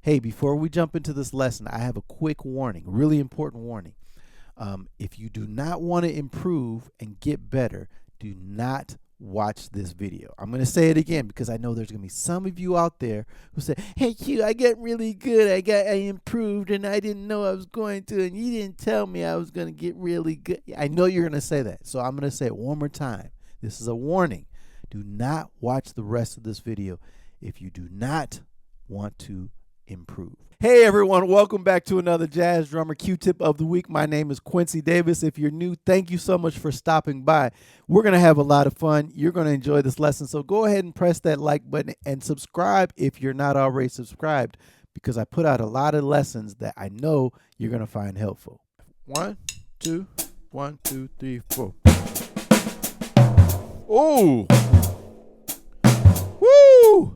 Hey, before we jump into this lesson, I have a quick warning, really important warning. If you do not want to improve and get better, do not watch this video. I'm going to say it again because I know there's going to be some of you out there who say, hey Q, I got really good, I improved and I didn't know I was going to, and you didn't tell me I was going to get really good. I know you're going to say that, so I'm going to say it one more time. This is a warning. Do not watch the rest of this video if you do not want to improve. Hey everyone, welcome back to another Jazz Drummer Q-Tip of the Week. My name is Quincy Davis. If you're new, thank you so much for stopping by. We're going to have a lot of fun. You're going to enjoy this lesson, so go ahead and press that like button and subscribe if you're not already subscribed, because I put out a lot of lessons that I know you're going to find helpful. 1, 2, 1, 2, 3, 4. Oh! Woo!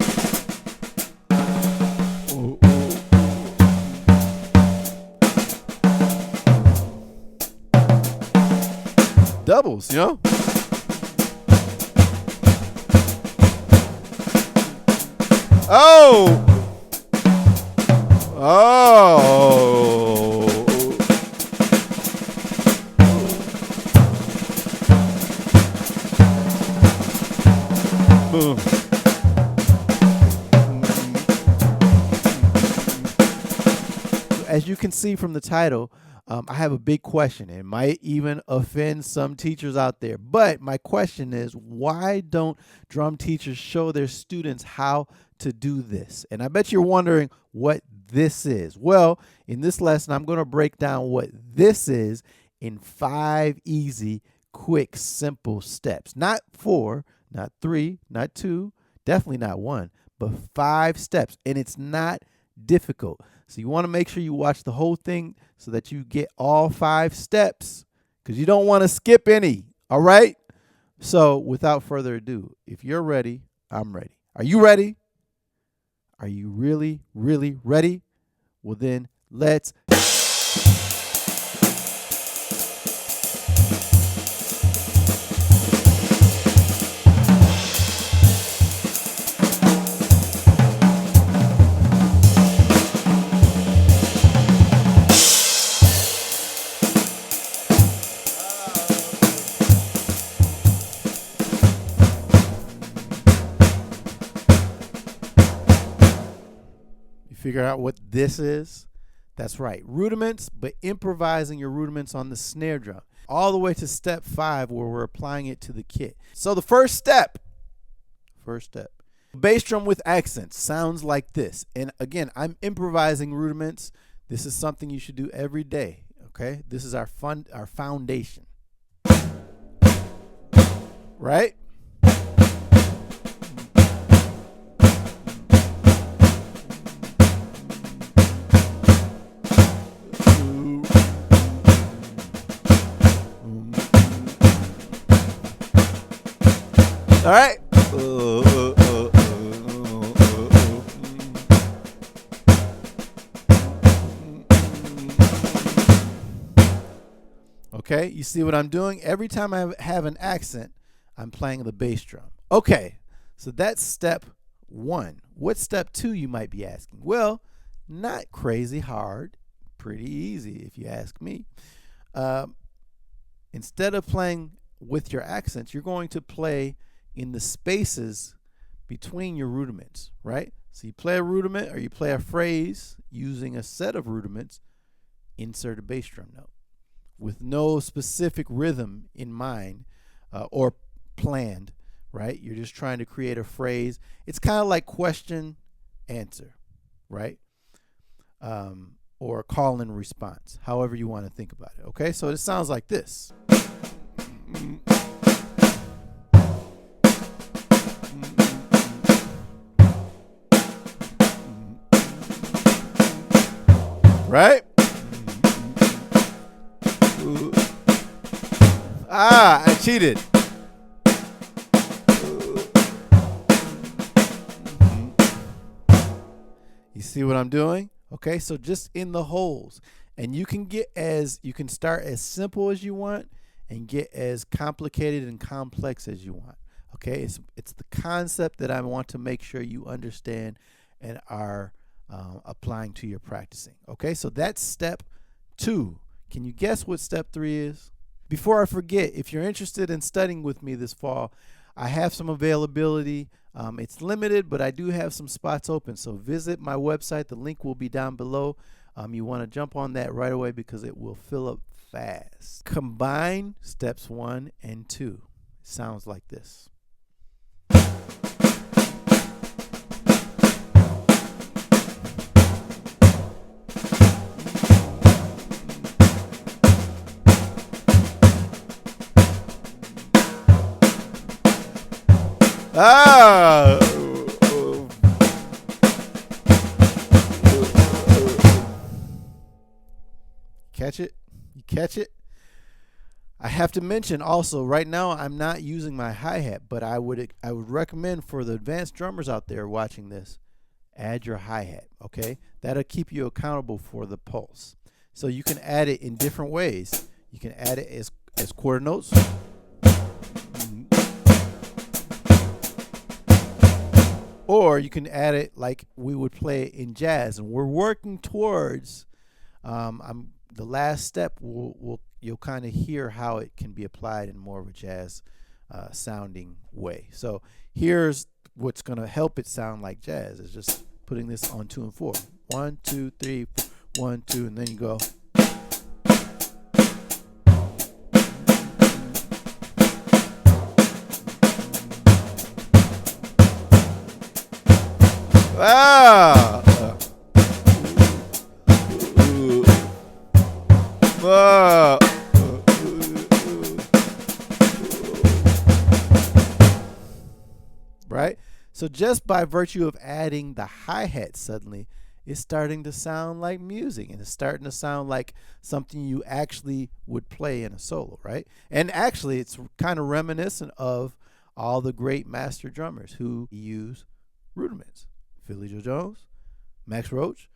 Doubles, you know? Oh! Oh! Boom. As you can see from the title, I have a big question. It might even offend some teachers out there. But my question is, why don't drum teachers show their students how to do this? And I bet you're wondering what this is. Well, in this lesson, I'm going to break down what this is in 5 easy, quick, simple steps. Not 4, not 3, not 2, definitely not 1, but 5 steps. And it's not difficult. So you want to make sure you watch the whole thing so that you get all 5 steps, because you don't want to skip any. All right? So without further ado, if you're ready, I'm ready. Are you ready? Are you really, really ready? Well, then let's. Figure out what this is. That's right, rudiments, but improvising your rudiments on the snare drum, all the way to step 5 where we're applying it to the kit. So the first step, bass drum with accents sounds like this. And again, I'm improvising rudiments. This is something you should do every day. Okay, this is our foundation, right? All right. Okay, you see what I'm doing? Every time I have an accent, I'm playing the bass drum. Okay, so that's step 1. What's step 2, you might be asking? Well, not crazy hard, pretty easy if you ask me. Instead of playing with your accents, you're going to play in the spaces between your rudiments, right? So you play a rudiment or you play a phrase using a set of rudiments, insert a bass drum note with no specific rhythm in mind or planned, right? You're just trying to create a phrase. It's kind of like question, answer, right? Or call and response, however you want to think about it, okay? So it sounds like this. Right? Ah, I cheated. You see what I'm doing? Okay, so just in the holes. And you can start as simple as you want and get as complicated and complex as you want. Okay, it's the concept that I want to make sure you understand and are applying to your practicing. Okay, so that's step 2. Can you guess what step 3 is? Before I forget, if you're interested in studying with me this fall, I have some availability. It's limited, but I do have some spots open. So visit my website. The link will be down below. You want to jump on that right away because it will fill up fast. Combine steps 1 and 2. It sounds like this. Catch it? You catch it? I have to mention also, right now I'm not using my hi-hat, but I would recommend for the advanced drummers out there watching this, add your hi-hat, okay? That'll keep you accountable for the pulse. So you can add it in different ways. You can add it as quarter notes. Or you can add it like we would play it in jazz, and we're working towards the last step. You'll kind of hear how it can be applied in more of a jazz sounding way. So here's what's going to help it sound like jazz is just putting this on 2 and 4. 1, 2, 3, 4, 1, 2, and then you go. Right? So just by virtue of adding the hi-hat suddenly, it's starting to sound like music, and it's starting to sound like something you actually would play in a solo, right? And actually, it's kind of reminiscent of all the great master drummers who use rudiments. Philly Joe Jones, Max Roach,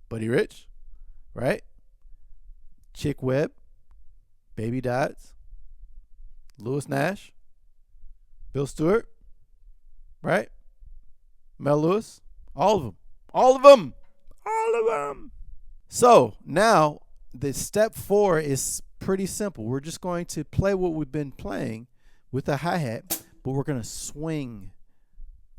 Buddy Rich, right? Chick Webb, Baby Dodds, Lewis Nash, Bill Stewart, right? Mel Lewis, all of them, all of them, all of them. So now the step 4 is pretty simple. We're just going to play what we've been playing with the hi-hat, but we're going to swing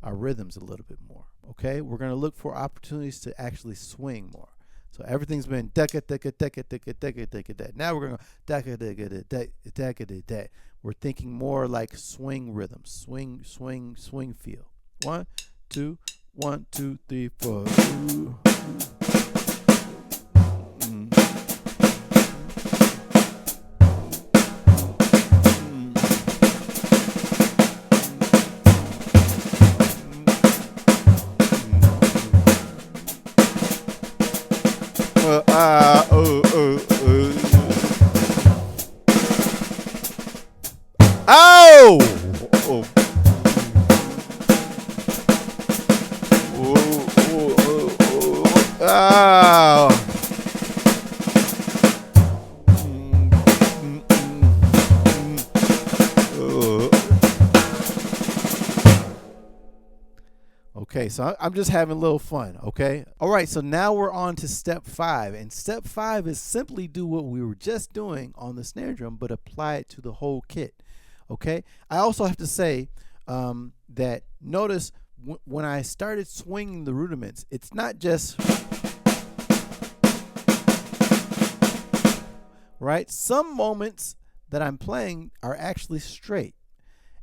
our rhythms a little bit more. Okay, we're going to look for opportunities to actually swing more. So everything's been decka decka decka decka decka decka decka. Now we're going to decka decka decka decka decka. We're thinking more like swing rhythms, swing swing swing feel. 1 2 1 2 3 4. Okay, so I'm just having a little fun, okay? All right, so now we're on to step 5. And step 5 is simply do what we were just doing on the snare drum, but apply it to the whole kit, okay? I also have to say that notice when I started swinging the rudiments, it's not just, right? Some moments that I'm playing are actually straight.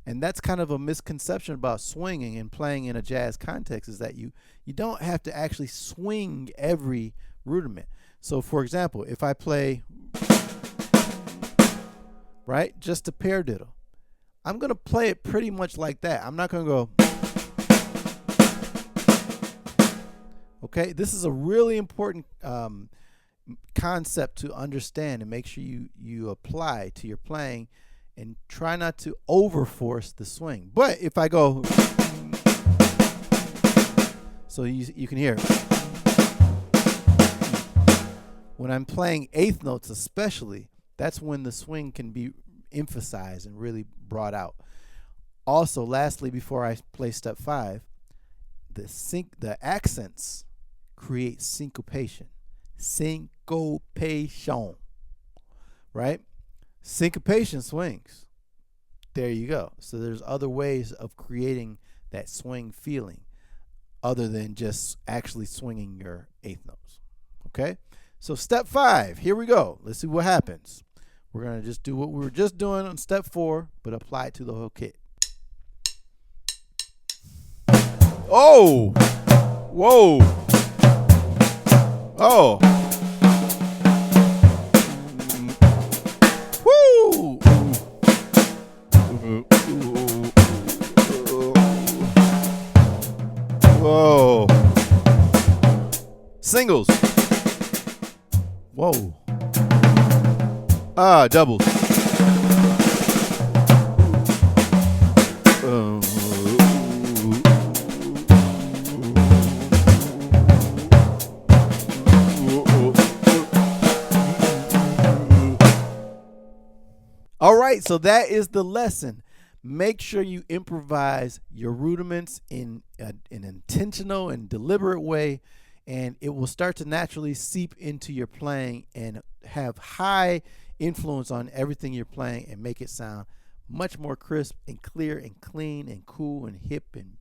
And that's kind of a misconception about swinging and playing in a jazz context, is that you don't have to actually swing every rudiment. So for example, if I play, right, just a paradiddle, I'm going to play it pretty much like that. I'm not going to go, okay? This is a really important concept to understand and make sure you apply to your playing, and try not to overforce the swing. But if I go, so you can hear, when I'm playing eighth notes especially, that's when the swing can be emphasized and really brought out. Also, lastly, before I play step 5, the accents create syncopation. Syncopation, right? Syncopation swings. There you go. So there's other ways of creating that swing feeling other than just actually swinging your eighth notes. Okay? So step 5, here we go. Let's see what happens. We're going to just do what we were just doing on step 4, but apply it to the whole kit. Oh! Whoa! Oh! Woo! Whoa! Singles. Whoa. Doubles. All right, so that is the lesson. Make sure you improvise your rudiments in an intentional and deliberate way, and it will start to naturally seep into your playing and have high influence on everything you're playing and make it sound much more crisp and clear and clean and cool and hip. And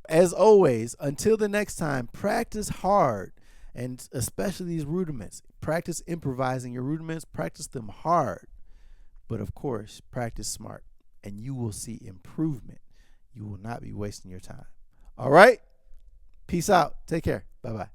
as always, until the next time, practice hard, and especially these rudiments. Practice improvising your rudiments, practice them hard, but of course, practice smart, and you will see improvement. You will not be wasting your time. All right? Peace out. Take care. Bye-bye.